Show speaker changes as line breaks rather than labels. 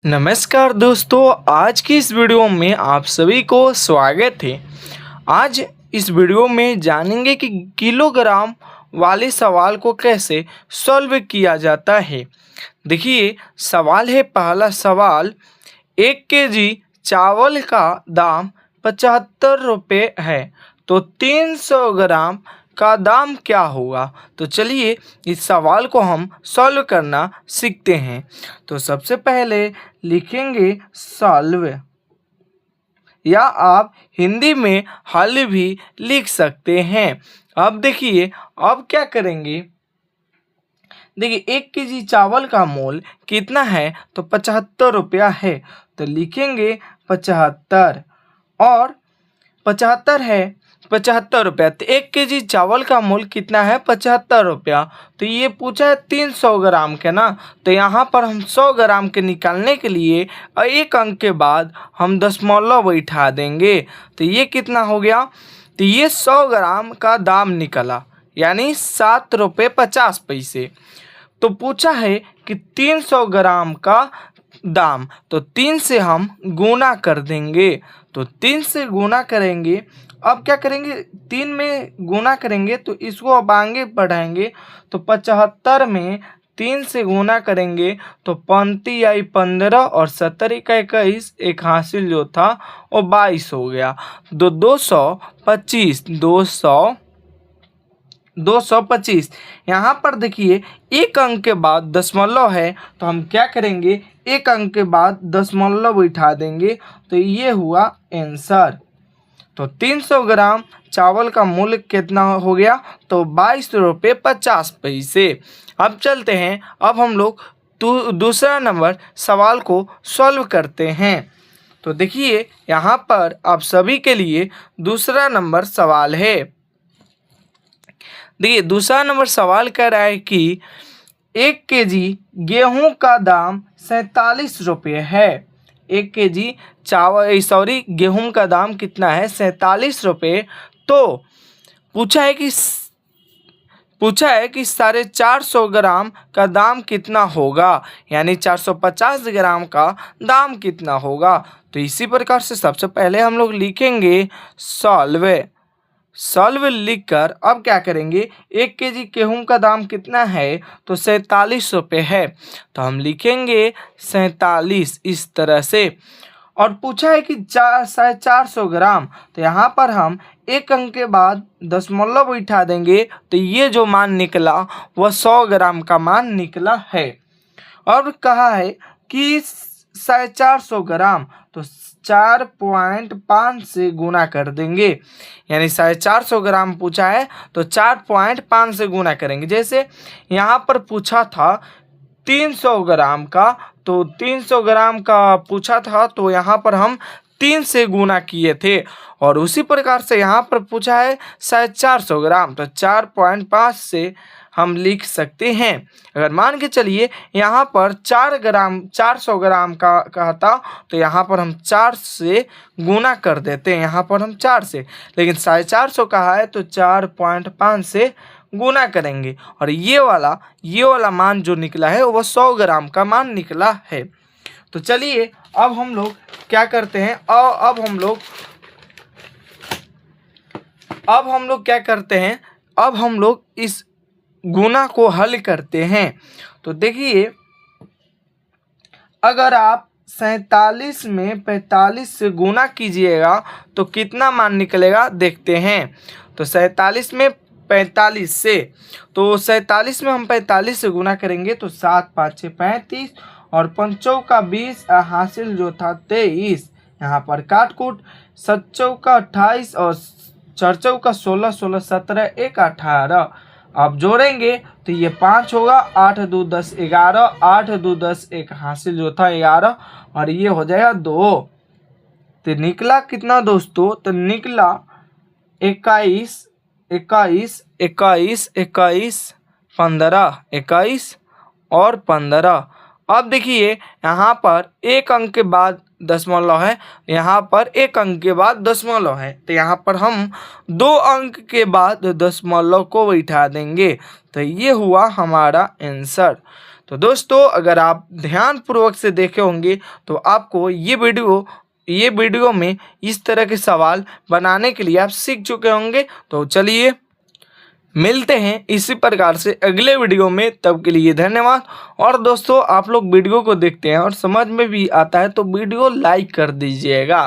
नमस्कार दोस्तों, आज की इस वीडियो में आप सभी को स्वागत है। आज इस वीडियो में जानेंगे कि किलोग्राम वाले सवाल को कैसे सॉल्व किया जाता है। देखिए, सवाल है, पहला सवाल, 1 केजी चावल का दाम 75 रुपये है, तो 300 ग्राम का दाम क्या होगा। तो चलिए इस सवाल को हम सॉल्व करना सीखते हैं। तो सबसे पहले लिखेंगे सॉल्व, या आप हिंदी में हल भी लिख सकते हैं। अब देखिए, अब क्या करेंगे। देखिए, 1 केजी चावल का मोल कितना है, तो 75 रुपया है, तो लिखेंगे 75, और 75 है 75 रुपया, तो 1 केजी चावल का मूल्य कितना है, 75 रुपया। तो ये पूछा है 300 ग्राम के ना, तो यहाँ पर हम 100 ग्राम के निकालने के लिए एक अंक के बाद हम दशमलव बैठा देंगे। तो ये कितना हो गया, तो ये 100 ग्राम का दाम निकला, यानी 7 रुपये 50 पैसे। तो पूछा है कि 300 ग्राम का दाम, तो 3 से हम गुना कर देंगे। तो 3 से गुना करेंगे, अब क्या करेंगे, 3 में गुना करेंगे तो इसको अब आगे बढ़ाएंगे, तो 75 में 3 से गुना करेंगे तो 35 आई 15, और 70 का 21, एक हासिल जो था वो 22 हो गया। 225, 225। यहाँ पर देखिए, एक अंक के बाद दशमलव है, तो हम क्या करेंगे, एक अंक के बाद दशमलव उठा देंगे, तो ये हुआ आंसर। तो 300 ग्राम चावल का मूल्य कितना हो गया, तो 22 रुपये 50 पैसे। अब चलते हैं, अब हम लोग दूसरा नंबर सवाल को सॉल्व करते हैं। तो देखिए, यहाँ पर आप सभी के लिए दूसरा नंबर सवाल है। देखिए, दूसरा नंबर सवाल कह रहा है कि 1 केजी गेहूं का दाम 47 रुपये है। 1 केजी गेहूं का दाम कितना है, 47 रुपये। तो पूछा है कि 450 ग्राम का दाम कितना होगा, यानी 450 ग्राम का दाम कितना होगा। तो इसी प्रकार से सबसे पहले हम लोग लिखेंगे सॉल्व लिखकर अब क्या करेंगे, 1 केजी गेहूं का दाम कितना है, तो 47 रुपये है, तो हम लिखेंगे 47 इस तरह से। और पूछा है कि 450 ग्राम, तो यहाँ पर हम एक अंक के बाद दशमलव उठा देंगे, तो ये जो मान निकला वह 100 ग्राम का मान निकला है। और कहा है कि 450 ग्राम, तो 4.5 से गुना कर देंगे, यानी 450 ग्राम पूछा है तो 4.5 से गुना करेंगे। जैसे यहाँ पर पूछा था 300 ग्राम का, तो 300 ग्राम का पूछा था, तो यहाँ पर हम 3 से गुना किए थे। और उसी प्रकार से यहाँ पर पूछा है 450 ग्राम, तो 4.5 से हम लिख सकते हैं। अगर मान के चलिए यहाँ पर 400 ग्राम का कहता, तो यहाँ पर हम 4 से गुना कर देते हैं, यहाँ पर हम 4 से, लेकिन 450 कहा है तो 4.5 से गुना करेंगे, और ये वाला मान जो निकला है वो 100 ग्राम का मान निकला है। तो चलिए अब हम लोग क्या करते हैं, अब हम लोग क्या करते हैं, अब हम लोग इस गुना को हल करते हैं। तो देखिए, अगर आप 47 में 45 से गुना कीजिएगा तो कितना मान निकलेगा, देखते हैं। तो 47 में 45 से, तो 47 में हम 45 से गुना करेंगे तो 7 5 6 35, और 5 का 20, हासिल जो था 23, यहाँ पर काट कूट, 7 का 28, और 4 का 16 16 17 1 18। अब जोड़ेंगे तो ये 5 होगा, 8 2 10 11, 8 2 10 एक हासिल जो था 11, और ये हो जाएगा 2। तो निकला कितना दोस्तों, तो निकला 21 21 21 21 15, 21 और 15। अब देखिए, यहाँ पर एक अंक के बाद दशमलव है, यहाँ पर एक अंक के बाद दशमलव है, तो यहाँ पर हम 2 अंक के बाद दशमलव को बैठा देंगे, तो ये हुआ हमारा आंसर। तो दोस्तों अगर आप ध्यानपूर्वक से देखे होंगे तो आपको ये वीडियो में इस तरह के सवाल बनाने के लिए आप सीख चुके होंगे। तो चलिए मिलते हैं इसी प्रकार से अगले वीडियो में, तब के लिए धन्यवाद। और दोस्तों आप लोग वीडियो को देखते हैं और समझ में भी आता है तो वीडियो लाइक कर दीजिएगा।